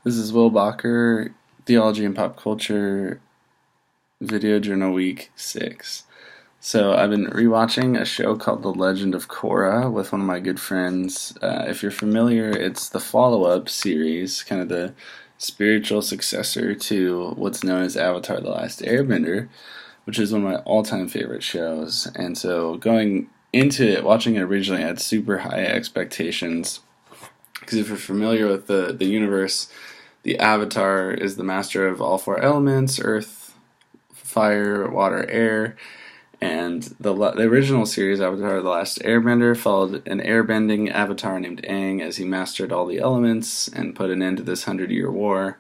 This is Will Bakker, Theology and Pop Culture, Video Journal Week 6. So I've been rewatching a show called The Legend of Korra with one of my good friends. If you're familiar, it's the follow-up series, kind of the spiritual successor to what's known as Avatar: The Last Airbender, which is one of my all-time favorite shows. And so going into it, watching it originally, I had super high expectations because if you're familiar with the universe, the Avatar is the master of all four elements: earth, fire, water, air. And the original series, Avatar: The Last Airbender, followed an airbending avatar named Aang as he mastered all the elements and put an end to this 100-year war.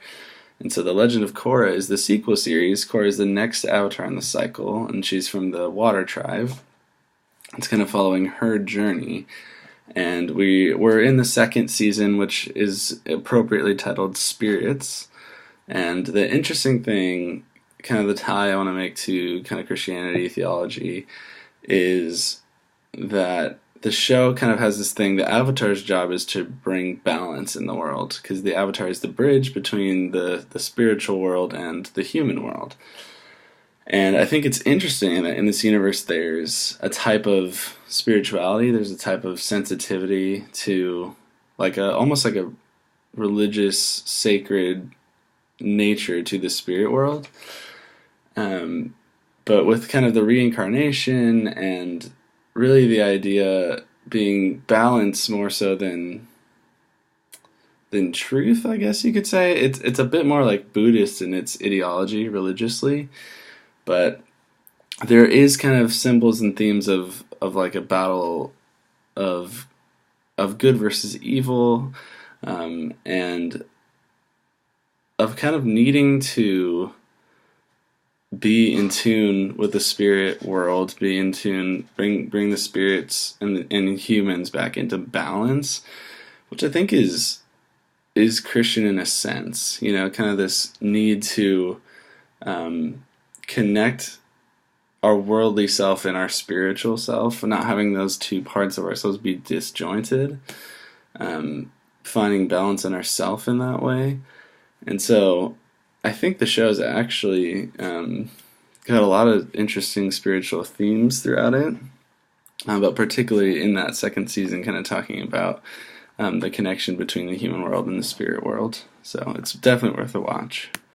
And so The Legend of Korra is the sequel series. Korra is the next avatar in the cycle, and she's from the Water Tribe. It's kind of following her journey. And we're in the second season, which is appropriately titled Spirits. And the interesting thing, kind of the tie I want to make to kind of Christianity, theology, is that the show kind of has this thing. The Avatar's job is to bring balance in the world, because the Avatar is the bridge between the spiritual world and the human world. And I think it's interesting that in this universe there's a type of spirituality, there's a type of sensitivity to almost like a religious, sacred nature to the spirit world. But with kind of the reincarnation and really the idea being balance more so than truth, I guess you could say. It's a bit more like Buddhist in its ideology religiously, but there is kind of symbols and themes of like a battle of good versus evil, and of kind of needing to be in tune with the spirit world, be in tune, bring the spirits and humans back into balance, which I think is Christian in a sense. Kind of this need to connect our worldly self and our spiritual self, and not having those two parts of ourselves be disjointed, finding balance in ourself in that way. And so I think the show's actually got a lot of interesting spiritual themes throughout it, but particularly in that second season, kind of talking about the connection between the human world and the spirit world. So it's definitely worth a watch.